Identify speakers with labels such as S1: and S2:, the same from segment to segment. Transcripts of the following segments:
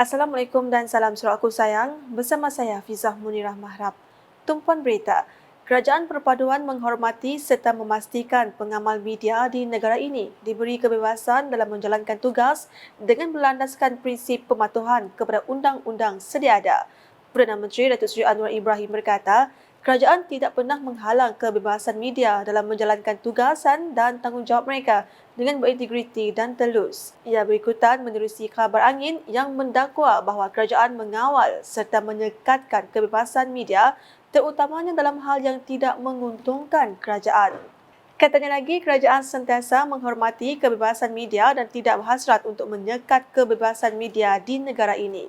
S1: Assalamualaikum dan salam suratku sayang. Bersama saya Fizah Munirah Mahrab. Tumpuan berita. Kerajaan Perpaduan menghormati serta memastikan pengamal media di negara ini diberi kebebasan dalam menjalankan tugas dengan berlandaskan prinsip pematuhan kepada undang-undang sedia ada. Perdana Menteri Datuk Seri Anwar Ibrahim berkata, kerajaan tidak pernah menghalang kebebasan media dalam menjalankan tugasan dan tanggungjawab mereka dengan berintegriti dan telus. Ia berikutan menerusi kabar angin yang mendakwa bahawa kerajaan mengawal serta menyekatkan kebebasan media terutamanya dalam hal yang tidak menguntungkan kerajaan. Katanya lagi, kerajaan sentiasa menghormati kebebasan media dan tidak berhasrat untuk menyekat kebebasan media di negara ini.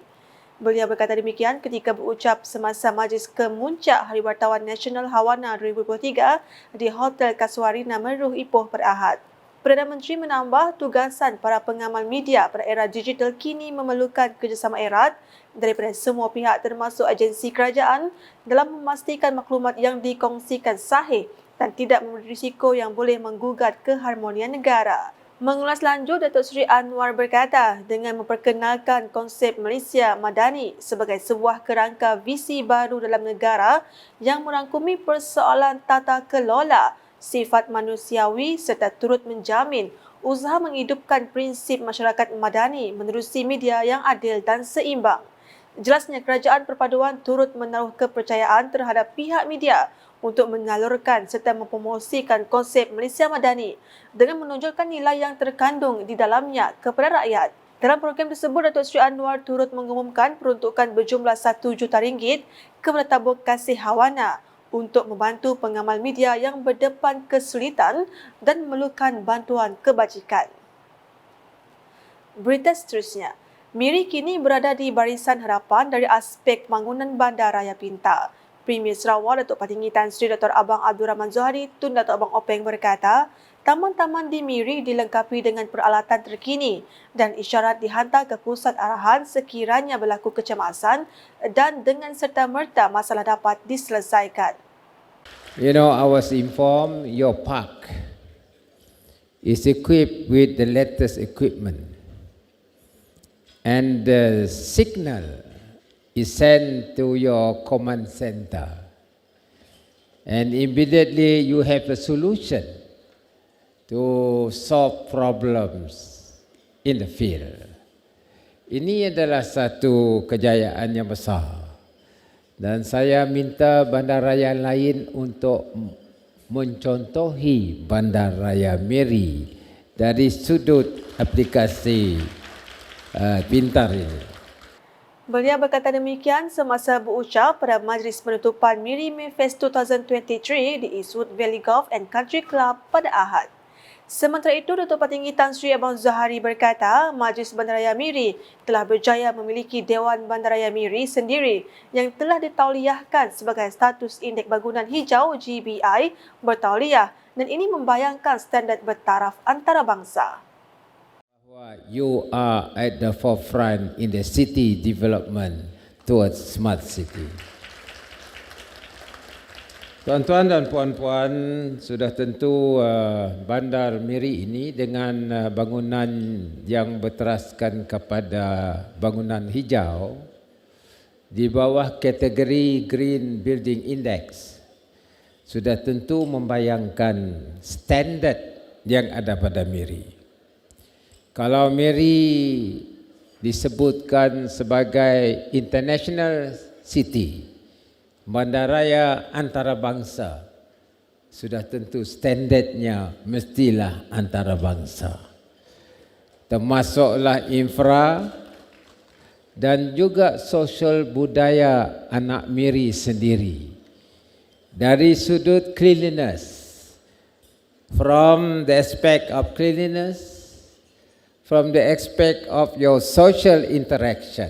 S1: Beliau berkata demikian ketika berucap semasa Majlis Kemuncak Hari Wartawan Nasional Hawana 2023 di Hotel Kasuarina Meruh Ipoh pada Ahad. Perdana Menteri menambah tugasan para pengamal media pada era digital kini memerlukan kerjasama erat daripada semua pihak termasuk agensi kerajaan dalam memastikan maklumat yang dikongsikan sahih dan tidak memberi risiko yang boleh menggugat keharmonian negara. Mengulas lanjut, Datuk Seri Anwar berkata dengan memperkenalkan konsep Malaysia Madani sebagai sebuah kerangka visi baru dalam negara yang merangkumi persoalan tata kelola, sifat manusiawi serta turut menjamin usaha menghidupkan prinsip masyarakat madani menerusi media yang adil dan seimbang. Jelasnya kerajaan perpaduan turut menaruh kepercayaan terhadap pihak media untuk menyalurkan serta mempromosikan konsep Malaysia Madani dengan menonjolkan nilai yang terkandung di dalamnya kepada rakyat. Dalam program tersebut, Datuk Seri Anwar turut mengumumkan peruntukan berjumlah RM1 juta kepada tabung kasih Hawana untuk membantu pengamal media yang berdepan kesulitan dan memerlukan bantuan kebajikan. Berita seterusnya. Miri kini berada di barisan hadapan dari aspek pembangunan bandaraya pintar. Premier Sarawak Datuk Patinggi Tan Sri Dr. Abang Abdul Rahman Zohari Tun Datuk Abang Openg berkata, taman-taman di Miri dilengkapi dengan peralatan terkini dan isyarat dihantar ke pusat arahan sekiranya berlaku kecemasan dan dengan serta-merta masalah dapat diselesaikan.
S2: You know, I was informed your park is equipped with the latest equipment and the signal is sent to your command center and immediately you have a solution to solve problems in the field. Ini adalah satu kejayaan yang besar dan saya minta bandaraya lain untuk mencontohi bandaraya Miri dari sudut aplikasi pintar ini.
S1: Beliau berkata demikian semasa berucap pada majlis penutupan Miri Mayfest 2023 di Eastwood Valley Golf and Country Club pada Ahad. Sementara itu, Datuk Patinggi Tan Sri Abang Zohari berkata, Majlis Bandaraya Miri telah berjaya memiliki Dewan Bandaraya Miri sendiri yang telah ditauliahkan sebagai status Indeks Bangunan Hijau GBI bertauliah dan ini membayangkan standard bertaraf antarabangsa.
S2: You are at the forefront in the city development towards smart city. Tuan-tuan dan puan-puan, sudah tentu Bandar Miri ini dengan bangunan yang berteraskan kepada bangunan hijau di bawah kategori Green Building Index sudah tentu membayangkan standard yang ada pada Miri. Kalau Miri disebutkan sebagai international city, bandaraya antarabangsa, sudah tentu standardnya mestilah antarabangsa. Termasuklah infra dan juga sosial budaya anak Miri sendiri. Dari sudut cleanliness, from the aspect of cleanliness, from the aspect of your social interaction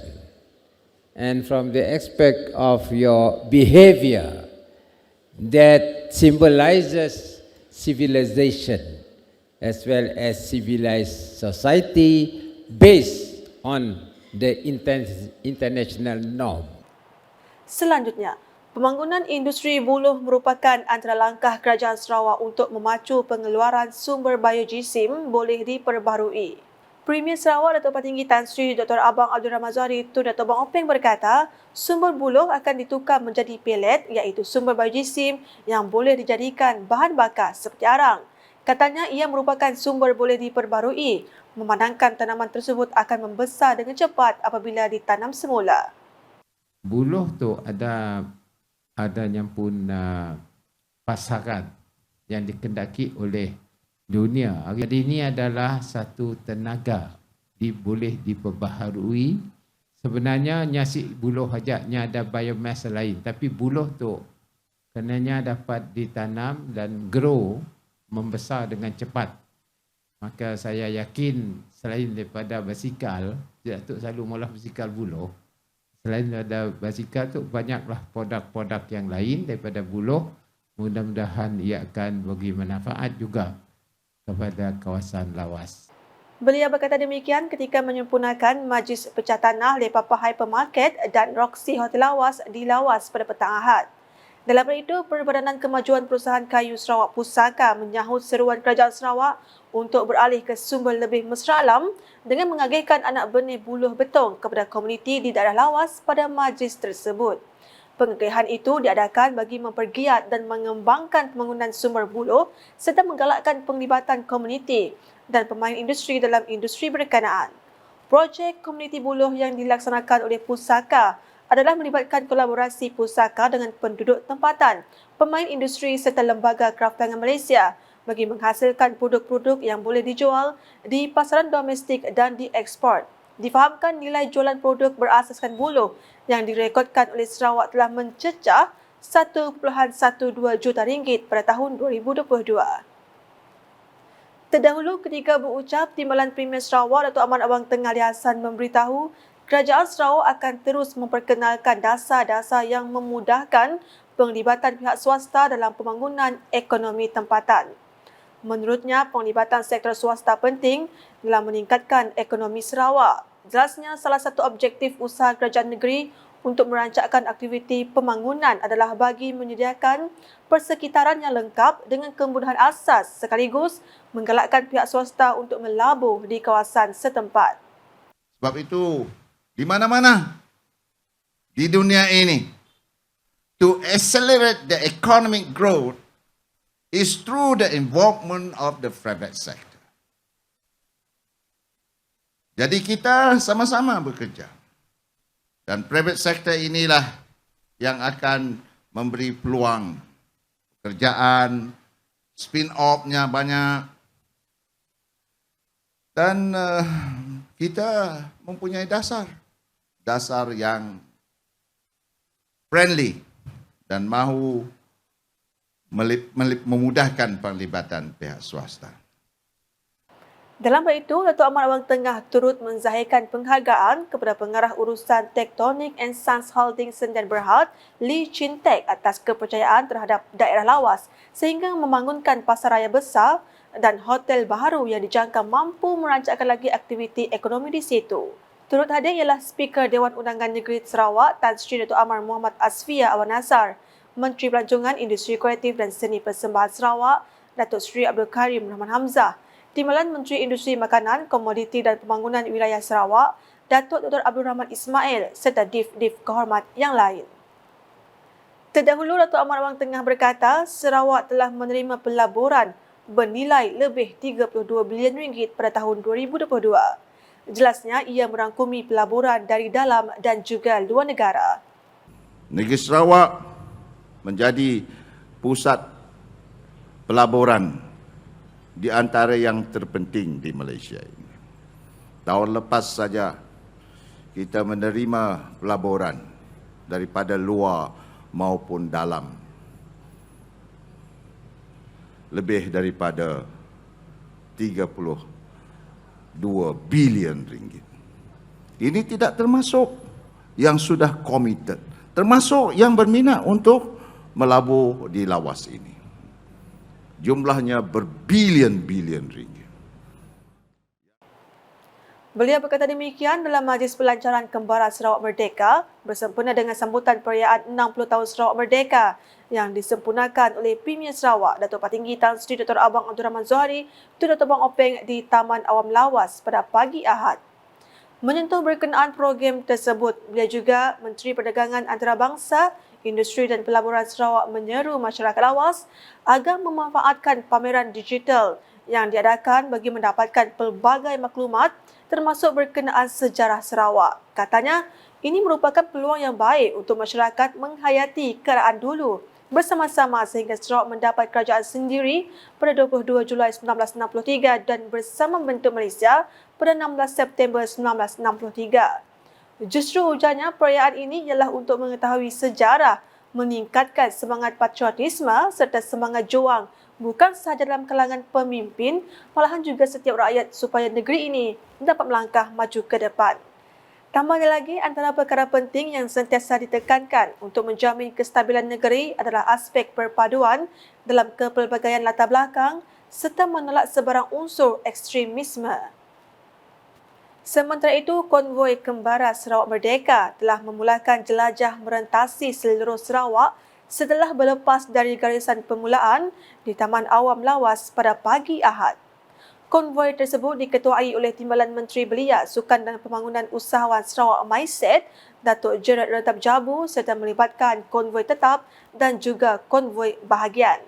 S2: and from the aspect of your behavior that symbolizes civilization as well as civilized society based on the international norm.
S1: Selanjutnya, pembangunan industri buluh merupakan antara langkah kerajaan Sarawak untuk memacu pengeluaran sumber biojisim boleh diperbarui. Premier Sarawak Datuk Patinggi Tan Sri Dr. Abang Abdul Ramazari Tun Datuk Bang Openg berkata, sumber buloh akan ditukar menjadi pelet iaitu sumber biojisim yang boleh dijadikan bahan bakar seperti arang. Katanya ia merupakan sumber boleh diperbarui, memandangkan tanaman tersebut akan membesar dengan cepat apabila ditanam semula.
S2: Buloh tu adanya pun pasaran yang dikendaki oleh dunia. Jadi ini adalah satu tenaga boleh diperbaharui. Sebenarnya nyasi buloh hajatnya ada biomass lain, tapi buloh tu kenanya dapat ditanam dan grow, membesar dengan cepat. Maka saya yakin selain daripada basikal, Datuk selalu mula basikal buloh. Selain daripada basikal tu banyaklah produk-produk yang lain daripada buloh. Mudah-mudahan ia akan bagi manfaat juga kepada kawasan lawas.
S1: Beliau berkata demikian ketika menyempurnakan Majlis Pecah Tanah Lepapa Hypermarket dan Roxy Hotel Lawas di Lawas pada petang Ahad. Dalam hal itu, Perbadanan Kemajuan Perusahaan Kayu Sarawak Pusaka menyahut seruan Kerajaan Sarawak untuk beralih ke sumber lebih mesra alam dengan mengagihkan anak benih buluh betong kepada komuniti di daerah Lawas pada majlis tersebut. Pengagihan itu diadakan bagi mempergiat dan mengembangkan pembangunan sumber buluh serta menggalakkan penglibatan komuniti dan pemain industri dalam industri berkenaan. Projek komuniti buluh yang dilaksanakan oleh Pusaka adalah melibatkan kolaborasi Pusaka dengan penduduk tempatan, pemain industri serta lembaga kraftangan Malaysia bagi menghasilkan produk-produk yang boleh dijual di pasaran domestik dan diekspor. Difahamkan nilai jualan produk berasaskan buluh yang direkodkan oleh Sarawak telah mencecah 1.12 juta ringgit pada tahun 2022. Terdahulu ketika berucap, Timbalan Premier Sarawak Datuk Ahmad Abang Teng Ali Hassan memberitahu Kerajaan Sarawak akan terus memperkenalkan dasar-dasar yang memudahkan penglibatan pihak swasta dalam pembangunan ekonomi tempatan. Menurutnya, penglibatan sektor swasta penting dalam meningkatkan ekonomi Sarawak. Jelasnya, salah satu objektif usaha kerajaan negeri untuk merancangkan aktiviti pembangunan adalah bagi menyediakan persekitaran yang lengkap dengan kemudahan asas sekaligus menggalakkan pihak swasta untuk melabur di kawasan setempat.
S3: Sebab itu, di mana-mana di dunia ini, to accelerate the economic growth is through the involvement of the private sector. Jadi kita sama-sama bekerja. Dan private sector inilah yang akan memberi peluang pekerjaan, spin-off-nya banyak. Dan kita mempunyai dasar yang friendly dan mahu memudahkan penglibatan pihak swasta.
S1: Dalam hal itu, Datuk Ahmad Abang Tengah turut menzahirkan penghargaan kepada Pengarah Urusan Tektonik and Sons Holding Sdn Bhd, Lee Chin Teck atas kepercayaan terhadap daerah lawas sehingga membangunkan pasaraya besar dan hotel baharu yang dijangka mampu merancangkan lagi aktiviti ekonomi di situ. Turut hadir ialah Speaker Dewan Undangan Negeri Sarawak Tan Sri Datuk Amar Muhammad Asfia Awan Nasar, Menteri Pelancongan Industri Kreatif dan Seni Persembahan Sarawak Datuk Sri Abdul Karim Rahman Hamzah, Timbalan Menteri Industri Makanan, Komoditi dan Pembangunan Wilayah Sarawak, Datuk Dr. Abdul Rahman Ismail serta Div-Div kehormat yang lain. Terdahulu, Datuk Ahmad Abang Tengah berkata, Sarawak telah menerima pelaburan bernilai lebih 32 bilion ringgit pada tahun 2022. Jelasnya, ia merangkumi pelaburan dari dalam dan juga luar negara.
S3: Negeri Sarawak menjadi pusat pelaburan di antara yang terpenting di Malaysia ini. Tahun lepas saja kita menerima pelaburan daripada luar maupun dalam lebih daripada 32 bilion ringgit. Ini tidak termasuk yang sudah committed, termasuk yang berminat untuk melabur di lawas ini. Jumlahnya berbilion-bilion ringgit.
S1: Beliau berkata demikian dalam majlis pelancaran Kembara Sarawak Merdeka bersempena dengan sambutan perayaan 60 tahun Sarawak Merdeka yang disempurnakan oleh Premier Sarawak Datuk Patinggi Tan Sri Dr. Abang Abdul Rahman Zohari Tun Dr. Bang Openg di Taman Awam Lawas pada pagi Ahad. Menyentuh berkenaan program tersebut, beliau juga Menteri Perdagangan Antarabangsa, Industri dan Pelaburan Sarawak menyeru masyarakat lawas agar memanfaatkan pameran digital yang diadakan bagi mendapatkan pelbagai maklumat termasuk berkenaan sejarah Sarawak. Katanya, ini merupakan peluang yang baik untuk masyarakat menghayati kerajaan dulu bersama-sama sehingga Sarawak mendapat kerajaan sendiri pada 22 Julai 1963 dan bersama membentuk Malaysia pada 16 September 1963. Justru ujarnya perayaan ini ialah untuk mengetahui sejarah, meningkatkan semangat patriotisme serta semangat juang bukan sahaja dalam kalangan pemimpin, malahan juga setiap rakyat supaya negeri ini dapat melangkah maju ke depan. Tambahnya lagi, antara perkara penting yang sentiasa ditekankan untuk menjamin kestabilan negeri adalah aspek perpaduan dalam kepelbagaian latar belakang serta menolak sebarang unsur ekstremisme. Sementara itu, konvoi Kembara Sarawak Merdeka telah memulakan jelajah merentasi seluruh Sarawak setelah berlepas dari garisan permulaan di Taman Awam Lawas pada pagi Ahad. Konvoi tersebut diketuai oleh Timbalan Menteri Belia, Sukan dan Pembangunan Usahawan Sarawak MySet, Datuk Gerard Retap Jabu serta melibatkan konvoi tetap dan juga konvoi bahagian.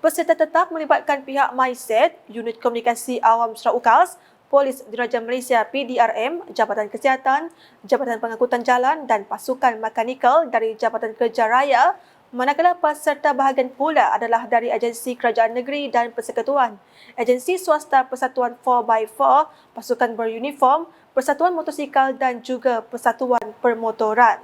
S1: Peserta tetap melibatkan pihak MySet, Unit Komunikasi Awam Sarawak UKAS, Polis Diraja Malaysia PDRM, Jabatan Kesihatan, Jabatan Pengangkutan Jalan dan pasukan mekanikal dari Jabatan Kerja Raya, manakala peserta bahagian pula adalah dari agensi kerajaan negeri dan persekutuan, agensi swasta Persatuan 4x4, pasukan beruniform, Persatuan Motosikal dan juga Persatuan Permotoran.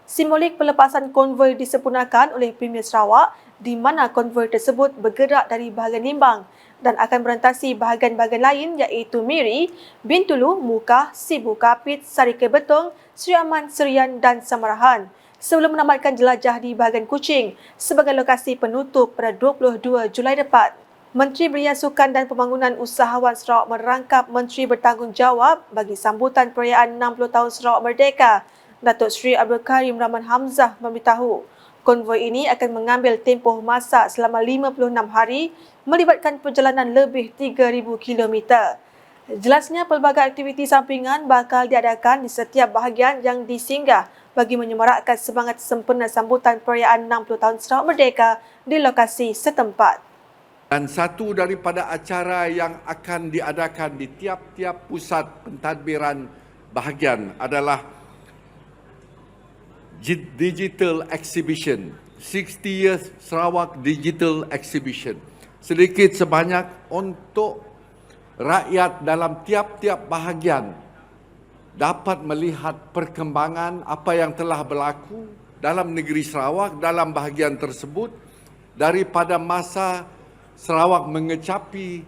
S1: Simbolik pelepasan konvoi disempurnakan oleh Premier Sarawak di mana konvoi tersebut bergerak dari bahagian Limbang dan akan merentasi bahagian-bahagian lain iaitu Miri, Bintulu, Mukah, Sibu Kapit, Sarika Betong, Sri Aman, Serian dan Samarahan sebelum menamatkan jelajah di bahagian Kuching sebagai lokasi penutup pada 22 Julai depan. Menteri Belia Sukan dan Pembangunan Usahawan Sarawak merangkap Menteri Bertanggungjawab bagi sambutan perayaan 60 tahun Sarawak Merdeka, Datuk Seri Abdul Karim Rahman Hamzah memberitahu konvoi ini akan mengambil tempoh masa selama 56 hari melibatkan perjalanan lebih 3,000 km. Jelasnya pelbagai aktiviti sampingan bakal diadakan di setiap bahagian yang disinggah bagi menyemarakkan semangat sempena sambutan perayaan 60 tahun Sarawak Merdeka di lokasi setempat.
S4: Dan satu daripada acara yang akan diadakan di tiap-tiap pusat pentadbiran bahagian adalah Digital Exhibition, 60 Years Sarawak Digital Exhibition. Sedikit sebanyak untuk rakyat dalam tiap-tiap bahagian dapat melihat perkembangan apa yang telah berlaku dalam negeri Sarawak dalam bahagian tersebut daripada masa Sarawak mengecapi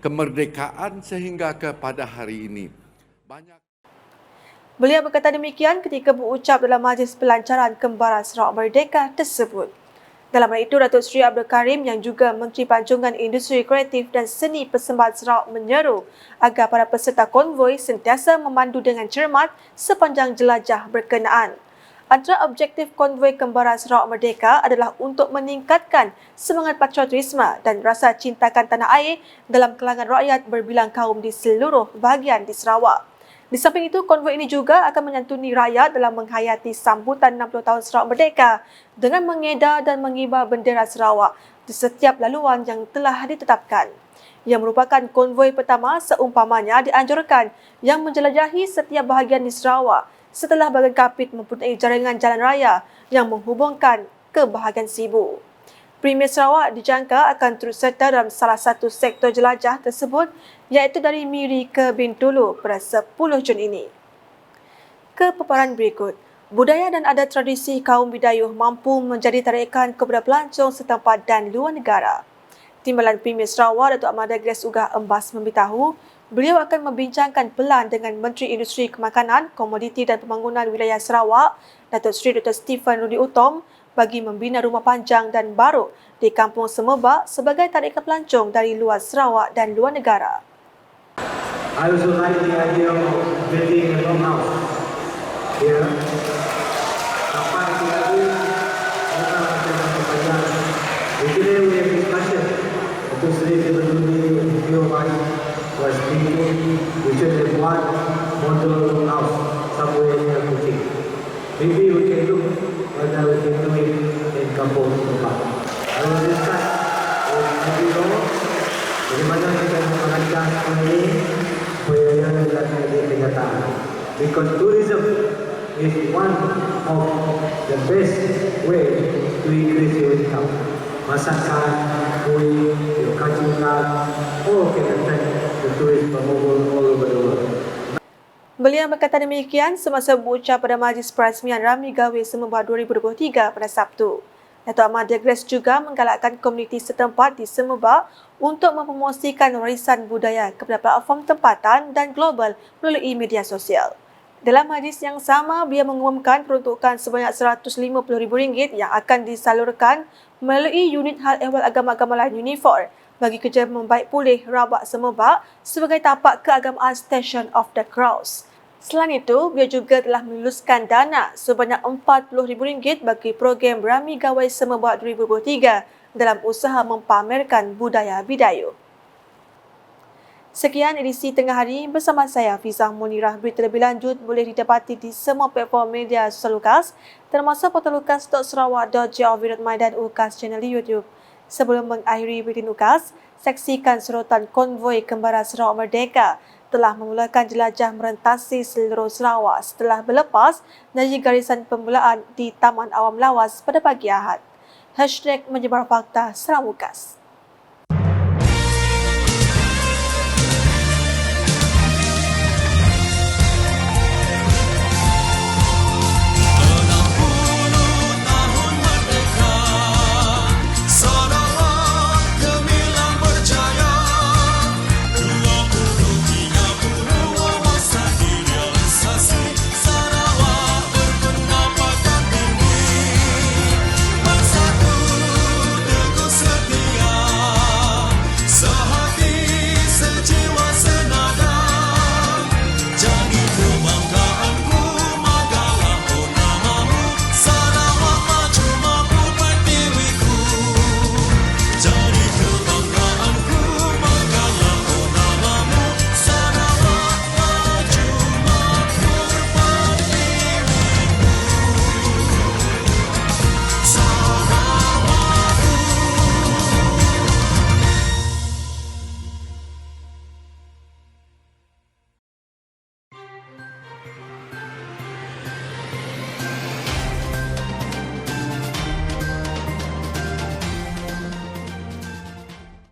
S4: kemerdekaan sehingga kepada hari ini.
S1: Beliau berkata demikian ketika berucap dalam majlis pelancaran Kembara Sarawak Merdeka tersebut. Dalam hal itu, Datuk Seri Abdul Karim yang juga Menteri Pelancongan Industri Kreatif dan Seni Persembahan Sarawak menyeru agar para peserta konvoi sentiasa memandu dengan cermat sepanjang jelajah berkenaan. Antara objektif konvoi Kembara Sarawak Merdeka adalah untuk meningkatkan semangat patriotisme dan rasa cintakan tanah air dalam kalangan rakyat berbilang kaum di seluruh bahagian di Sarawak. Di samping itu, konvoi ini juga akan menyantuni rakyat dalam menghayati sambutan 60 tahun Sarawak Merdeka dengan mengedar dan mengibar bendera Sarawak di setiap laluan yang telah ditetapkan. Yang merupakan konvoi pertama seumpamanya dianjurkan yang menjelajahi setiap bahagian di Sarawak setelah bahagian Kapit mempunyai jaringan jalan raya yang menghubungkan ke bahagian Sibu. Premier Sarawak dijangka akan turut serta dalam salah satu sektor jelajah tersebut iaitu dari Miri ke Bintulu pada 10 Jun ini. Ke paparan berikut, budaya dan adat tradisi kaum Bidayuh mampu menjadi tarikan kepada pelancong setempat dan luar negara. Timbalan Premier Sarawak Datuk Ahmad Agres Ugah Embas memberitahu beliau akan membincangkan pelan dengan Menteri Industri Kemakanan, Komoditi dan Pembangunan Wilayah Sarawak, Datuk Seri Dr. Stephen Rudi Utom bagi membina rumah panjang dan baru di Kampung Semebak sebagai tarikan pelancong dari luar Sarawak dan luar negara.
S5: I also like the idea of building a longhouse here. Sampai tidak lagi kita akan berpanjang. Today we have discussion. Untuk sendiri berdiri video was thinking we should have one modular house somewhere near Kuching. Maybe we can look whether we can do it in Kampung Tempat. I will discuss with Habibullah bagaimana kita merancang sekolah ini supaya ia menjadi kenyataan. Because tourism is one of the best way to increase your income. Masakan, kuih, your kacungan, all can attract the tourists from all over the world.
S1: Beliau berkata demikian semasa berucap pada Majlis Perasmian Rami Gawe Semebak 2023 pada Sabtu. Datuk Ahmad Degres juga menggalakkan komuniti setempat di Semebak untuk mempromosikan warisan budaya kepada platform tempatan dan global melalui media sosial. Dalam majlis yang sama, beliau mengumumkan peruntukan sebanyak RM150,000 yang akan disalurkan melalui unit hal ehwal agama-agama lain UNIFOR bagi kerja membaik pulih Rabak Semebak sebagai tapak keagamaan Station of the Cross. Selain itu, beliau juga telah meluluskan dana sebanyak RM40,000 bagi program Rami Gawai Semebak 2023 dalam usaha mempamerkan budaya Bidayuh. Sekian edisi Tengah Hari bersama saya Fizah Munirah. Berita lebih lanjut boleh didapati di semua platform media sosial Lukas termasuk portal lukas.sarawak.gov.my dan UKAS channel YouTube. Sebelum mengakhiri berita Lukas, saksikan serotan konvoi Kembara Sarawak Merdeka telah memulakan jelajah merentasi seluruh Sarawak setelah berlepas dari garisan permulaan di Taman Awam Lawas pada pagi Ahad. #menyebar fakta Sarawak Lukas.